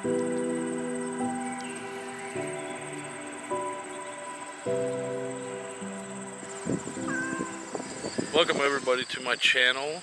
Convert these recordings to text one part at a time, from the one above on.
Welcome everybody to my channel.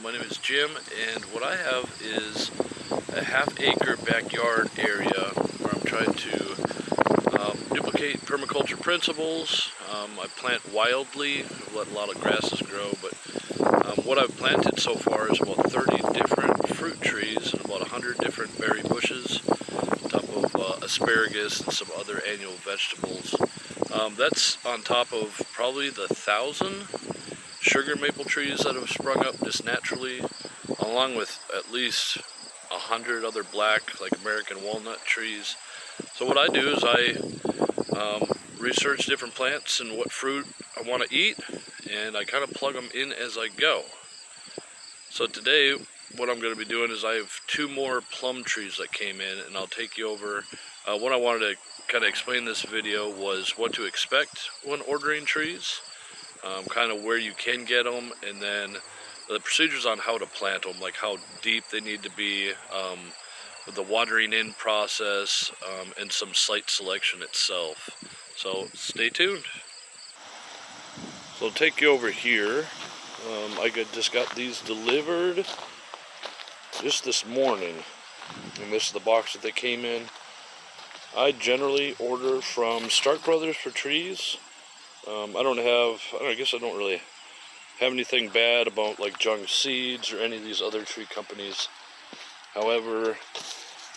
My name is Jim, and what I have is a half-acre backyard area where I'm trying to duplicate permaculture principles. I plant wildly, I've let a lot of grasses grow, but what I've planted so far is about 30 different fruit trees and about 100 different berry bushes, on top of asparagus and some other annual vegetables. That's on top of probably the 1,000 sugar maple trees that have sprung up just naturally, along with at least 100 other black, like American walnut trees. So what I do is I research different plants and what fruit I want to eat, and I kind of plug them in as I go. So today what I'm going to be doing is I have 2 more plum trees that came in, and I'll take you over. What I wanted to kind of explain in this video was what to expect when ordering trees, kind of where you can get them, and then the procedures on how to plant them, like how deep they need to be, with the watering in process, and some site selection itself. So stay tuned. So I'll take you over here. I just got these delivered just this morning, and this is the box that they came in. I generally order from Stark Brothers for trees. I guess I don't really have anything bad about like Jung Seeds or any of these other tree companies. However,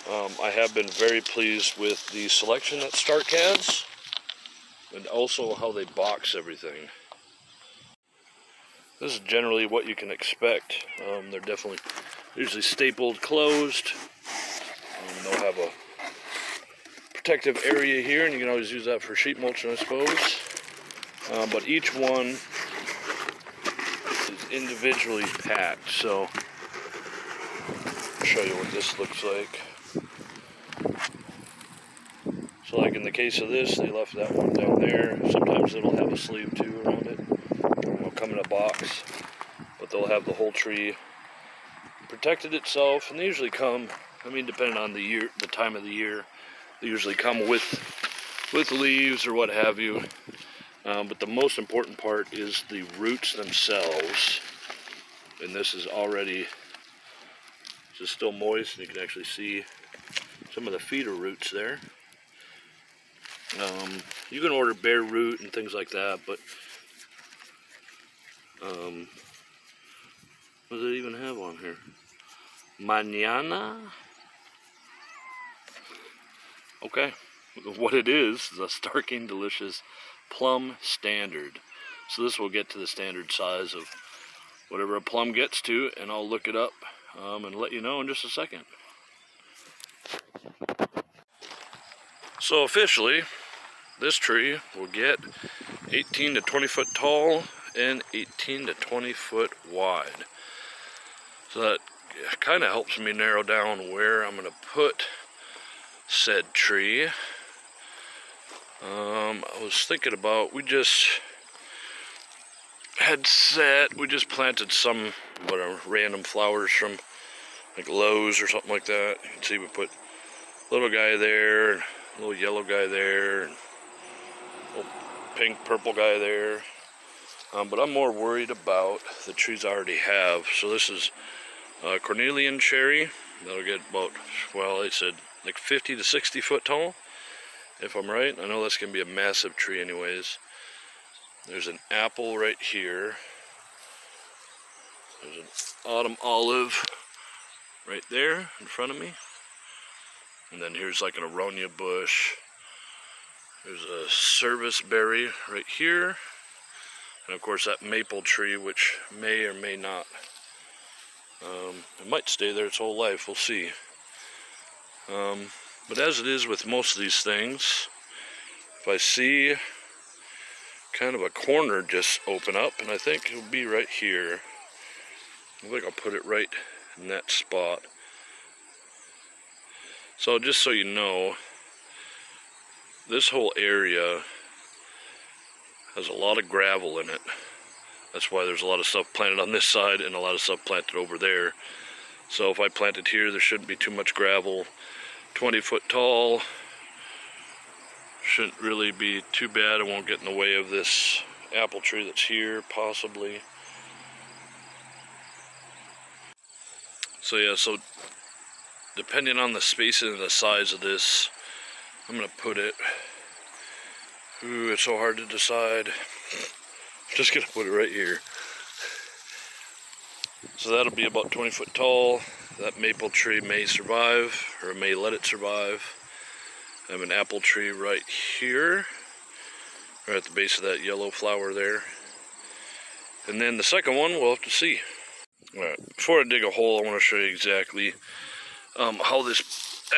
I have been very pleased with the selection that Stark has, and also how they box everything. This is generally what you can expect. They're definitely usually stapled closed. They'll have a protective area here, and you can always use that for sheep mulching, I suppose. But each one is individually packed, so I'll show you what this looks like. So like in the case of this, they left that one down there. Sometimes it'll have a sleeve too around it. It'll come in a box, but they'll have the whole tree protected itself, and they usually come, I mean, depending on the year, the time of the year, they usually come with leaves or what have you. But the most important part is the roots themselves, and this is already just still moist, and you can actually see some of the feeder roots there. You can order bare root and things like that, but what does it even have on here? Mañana? Okay, what it is a Starking Delicious Plum Standard. So this will get to the standard size of whatever a plum gets to, and I'll look it up and let you know in just a second. So officially, this tree will get 18 to 20 foot tall and 18 to 20 foot wide. So that kind of helps me narrow down where I'm going to put said tree. I was thinking about, we just planted some random flowers from like Lowe's or something like that. You can see we put a little guy there, a little yellow guy there, and a little pink purple guy there. But I'm more worried about the trees I already have. So this is Cornelian cherry. That'll get about, well, they said like 50 to 60 foot tall, if I'm right. I know that's going to be a massive tree anyways. There's an apple right here. There's an autumn olive right there in front of me. And then here's like an aronia bush. There's a service berry right here. And of course that maple tree, which may or may not. It might stay there its whole life, we'll see. But as it is with most of these things, if I see kind of a corner just open up, and I think it'll be right here. I think I'll put it right in that spot. So just so you know, this whole area has a lot of gravel in it. That's why there's a lot of stuff planted on this side and a lot of stuff planted over there. So if I planted here, there shouldn't be too much gravel. 20-foot tall. Shouldn't really be too bad. It won't get in the way of this apple tree that's here, possibly. So yeah, so depending on the spacing and the size of this, I'm gonna put it, ooh, it's so hard to decide. I'm just gonna put it right here. So that'll be about 20 foot tall. That maple tree may survive, or may let it survive. I have an apple tree right here, right at the base of that yellow flower there. And then the second one, we'll have to see. Alright, before I dig a hole, I want to show you exactly how this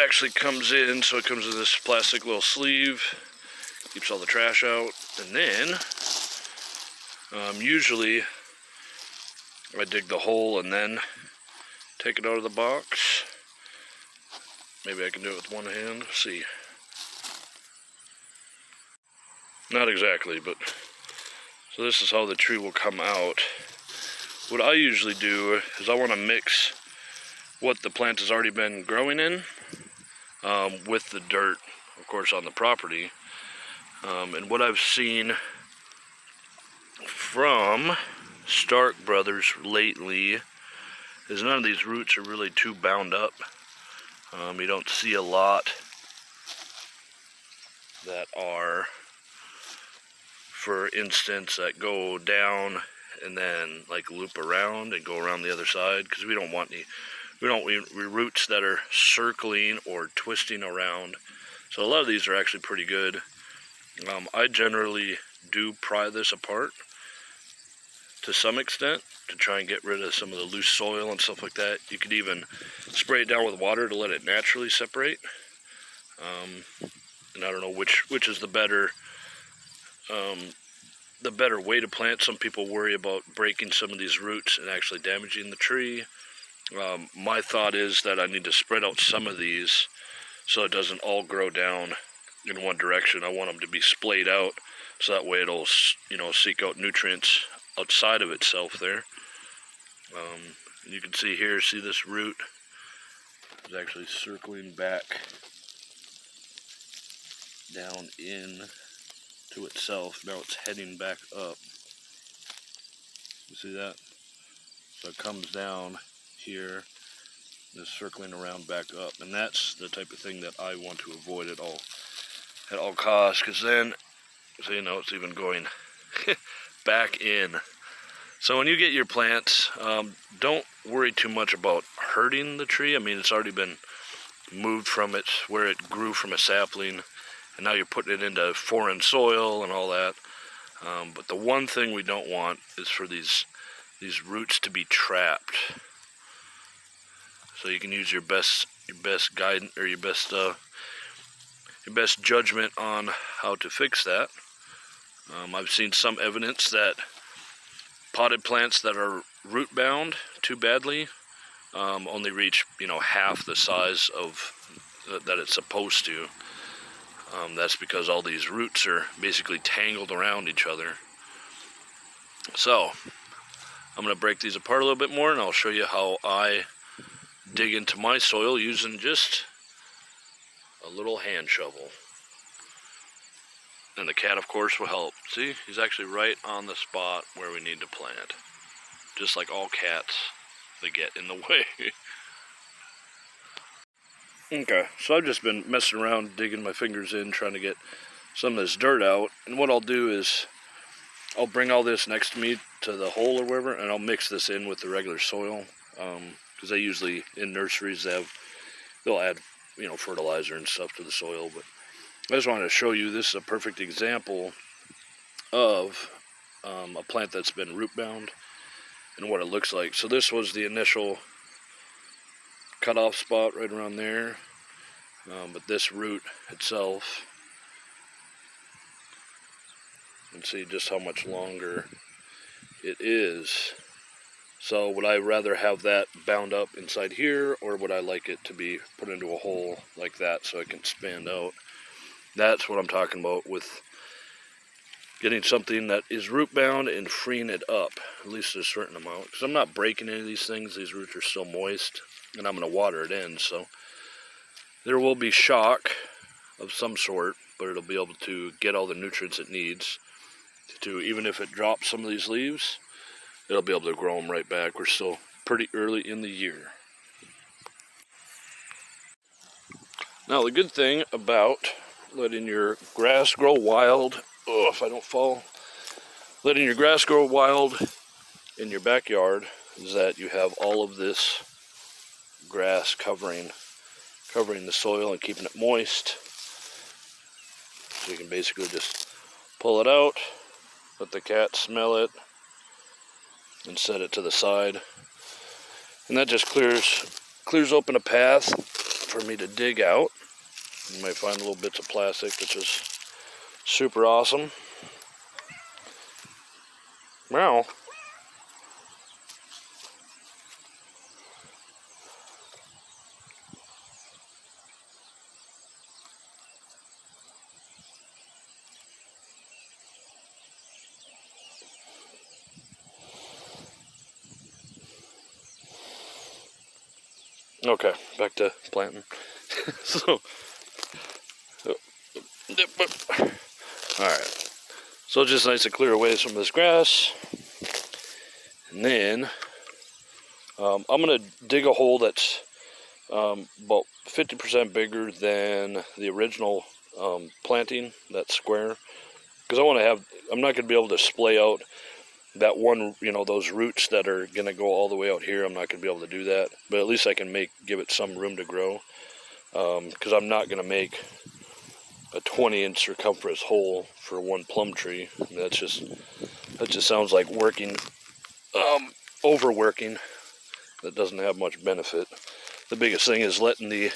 actually comes in. So it comes in this plastic little sleeve, keeps all the trash out, and then usually I dig the hole and then take it out of the box. Maybe I can do it with one hand. Let's see. Not exactly, but so this is how the tree will come out. What I usually do is I want to mix what the plant has already been growing in with the dirt, of course, on the property. And what I've seen from Stark Brothers lately is none of these roots are really too bound up. You don't see a lot that are, for instance, that go down and then like loop around and go around the other side, because we don't want roots that are circling or twisting around. So a lot of these are actually pretty good. I generally do pry this apart to some extent to try and get rid of some of the loose soil and stuff like that. You could even spray it down with water to let it naturally separate. And I don't know which is the better way to plant. Some people worry about breaking some of these roots and actually damaging the tree. My thought is that I need to spread out some of these so it doesn't all grow down in one direction. I want them to be splayed out so that way it'll, seek out nutrients outside of itself there. You can see here, see this root is actually circling back down in to itself. Now it's heading back up. You see that? So it comes down here, is circling around back up, and that's the type of thing that I want to avoid at all costs, because then, so it's even going back in. So when you get your plants, don't worry too much about hurting the tree. I mean, it's already been moved from where it grew from a sapling, and now you're putting it into foreign soil and all that. But the one thing we don't want is for these roots to be trapped. So you can use your best guidance, or your best judgment on how to fix that. I've seen some evidence that potted plants that are root bound too badly only reach half the size of that it's supposed to. That's because all these roots are basically tangled around each other. So I'm going to break these apart a little bit more, and I'll show you how I dig into my soil using just a little hand shovel. And the cat, of course, will help. See, he's actually right on the spot where we need to plant. Just like all cats, they get in the way. Okay, so I've just been messing around, digging my fingers in, trying to get some of this dirt out. And what I'll do is I'll bring all this next to me to the hole or wherever, and I'll mix this in with the regular soil. Because they usually, in nurseries, they'll add, fertilizer and stuff to the soil. But I just wanted to show you, this is a perfect example of a plant that's been root bound and what it looks like. So this was the initial cutoff spot right around there, but this root itself, you can see just how much longer it is. So would I rather have that bound up inside here, or would I like it to be put into a hole like that so it can expand out? That's what I'm talking about with getting something that is root bound and freeing it up, at least a certain amount. Because I'm not breaking any of these things. These roots are still moist, and I'm going to water it in. So There will be shock of some sort, but it'll be able to get all the nutrients it needs to, even if it drops some of these leaves, it'll be able to grow them right back. We're still pretty early in the year. Now, the good thing about letting your grass grow wild, if I don't fall, letting your grass grow wild in your backyard is that you have all of this grass covering the soil and keeping it moist. So you can basically just pull it out, let the cat smell it, and set it to the side. And that just clears open a path for me to dig out. You might find little bits of plastic, which is super awesome. Meow. Okay, back to planting. Alright, so it's just nice to clear away some of this grass. And then I'm going to dig a hole that's about 50% bigger than the original planting, that square. Because I'm not going to be able to splay out that one, those roots that are going to go all the way out here. I'm not going to be able to do that, but at least I can give it some room to grow, because I'm not going to make a 20-inch circumference hole for one plum tree. I mean, that just sounds like overworking. That doesn't have much benefit. The biggest thing is letting the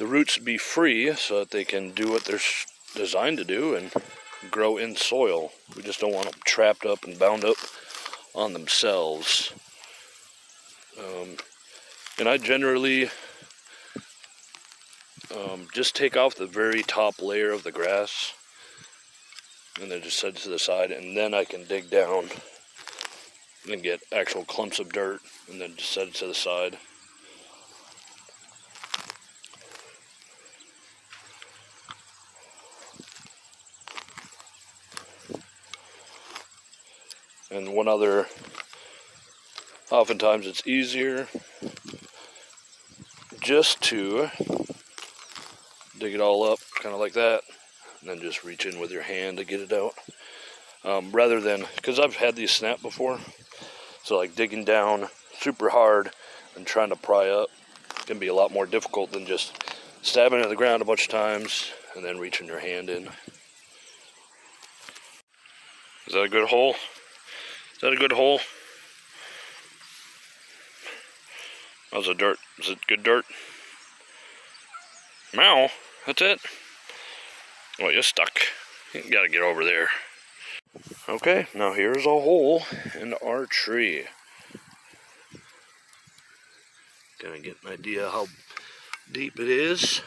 roots be free so that they can do what they're designed to do and grow in soil. We just don't want them trapped up and bound up on themselves. And I generally just take off the very top layer of the grass and then just set it to the side, and then I can dig down and get actual clumps of dirt and then just set it to the side. And oftentimes it's easier just to dig it all up, kind of like that, and then just reach in with your hand to get it out. Rather than, because I've had these snap before, so like digging down super hard and trying to pry up can be a lot more difficult than just stabbing into the ground a bunch of times and then reaching your hand in. Is that a good hole? Is that a good hole? How's the dirt? Is it good dirt? Meow. That's it? Well, you're stuck. You gotta get over there. Okay, now here's a hole in our tree. Gonna get an idea how deep it is.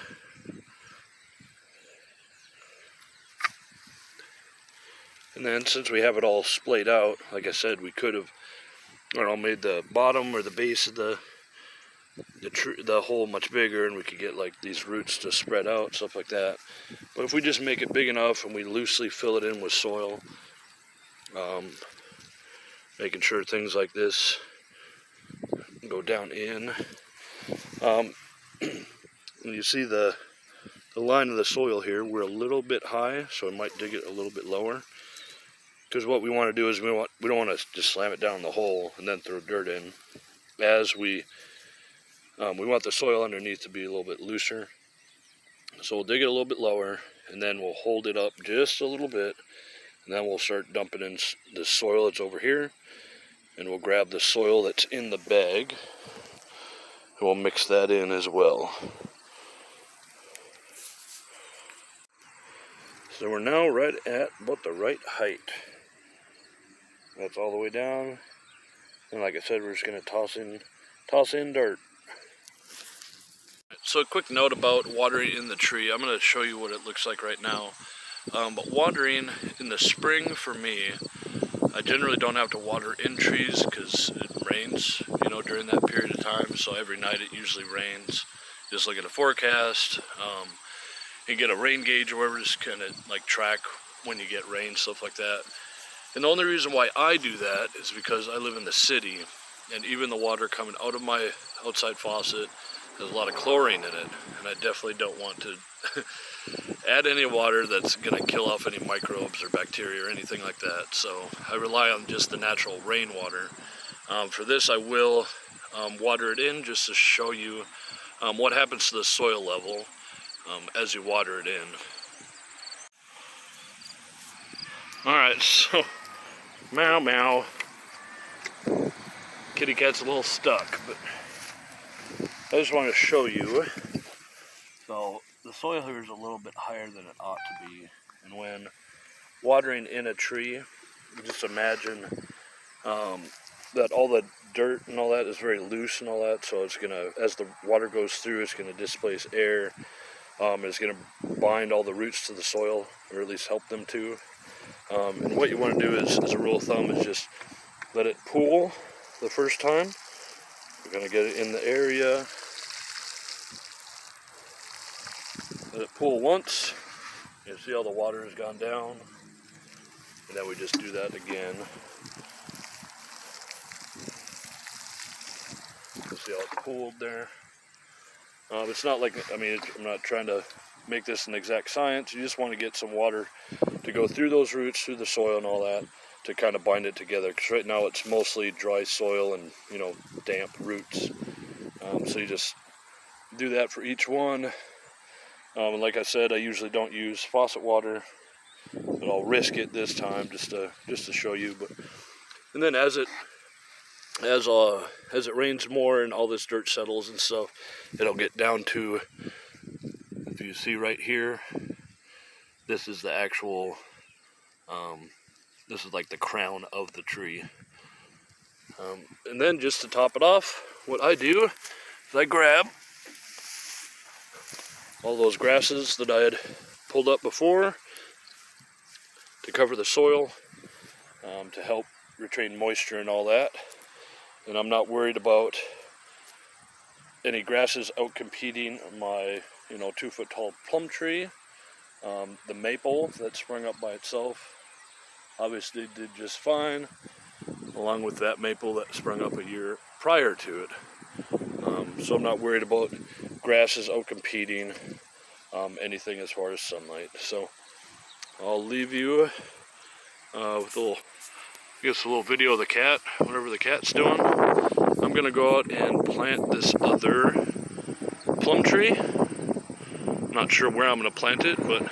And then since we have it all splayed out, like I said, we could have, made the bottom or the base of the hole much bigger, and we could get like these roots to spread out, stuff like that. But if we just make it big enough and we loosely fill it in with soil, making sure things like this go down in. And you see the line of the soil here, we're a little bit high, so I might dig it a little bit lower. Because what we want to do is we don't want to just slam it down the hole and then throw dirt in. As we want the soil underneath to be a little bit looser. So we'll dig it a little bit lower, and then we'll hold it up just a little bit, and then we'll start dumping in the soil that's over here, and we'll grab the soil that's in the bag, and we'll mix that in as well. So we're now right at about the right height. That's all the way down, and like I said, we're just going to toss in dirt. So a quick note about watering in the tree. I'm going to show you what it looks like right now. But watering in the spring for me, I generally don't have to water in trees because it rains, during that period of time. So every night it usually rains. just look at a forecast, and get a rain gauge or whatever, just kind of like track when you get rain, stuff like that. And the only reason why I do that is because I live in the city, and even the water coming out of my outside faucet has a lot of chlorine in it, and I definitely don't want to add any water that's going to kill off any microbes or bacteria or anything like that. So I rely on just the natural rainwater. For this, I will water it in just to show you what happens to the soil level as you water it in. Alright, so meow meow. Kitty cat's a little stuck, but I just want to show you. So the soil here is a little bit higher than it ought to be, and when watering in a tree, just imagine that all the dirt and all that is very loose and all that, so it's gonna, as the water goes through, it's gonna displace air. It's gonna bind all the roots to the soil, or at least help them to. And what you want to do is, as a rule of thumb, is just let it pool the first time. We're gonna get it in the area. Let it pool once. You see how the water has gone down, and then we just do that again. You see how it's pooled there. It's not like, I mean, I'm not trying to make this an exact science. You just want to get some water to go through those roots, through the soil and all that, to kind of bind it together. Because right now it's mostly dry soil and, you know, damp roots. So you just do that for each one. And like I said, I usually don't use faucet water, but I'll risk it this time just to show you. But and then as it rains more and all this dirt settles and stuff, it'll get down to, if you see right here, this is the actual, this is like the crown of the tree. And then just to top it off, what I do is I grab all those grasses that I had pulled up before to cover the soil, to help retain moisture and all that. And I'm not worried about any grasses out competing my, 2-foot tall plum tree. The maple that sprung up by itself obviously did just fine, along with that maple that sprung up a year prior to it. So I'm not worried about grasses out competing anything as far as sunlight. So I'll leave you with a little video of the cat, whatever the cat's doing. I'm gonna go out and plant this other plum tree. I'm not sure where I'm gonna plant it, but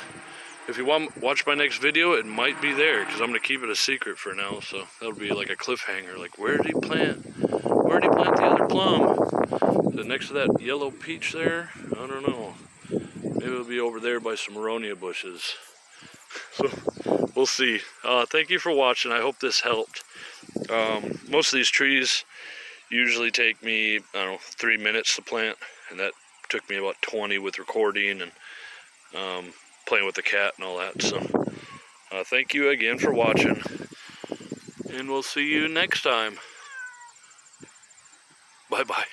if you want to watch my next video, it might be there, because I'm gonna keep it a secret for now. So that'll be like a cliffhanger. Like, where did he plant the other plum? Is it next to that yellow peach there? I don't know. Maybe it'll be over there by some aronia bushes. So we'll see. Thank you for watching. I hope this helped. Most of these trees usually take me, 3 minutes to plant, and that took me about 20 with recording and playing with the cat and all that. So thank you again for watching, and we'll see you next time. Bye bye.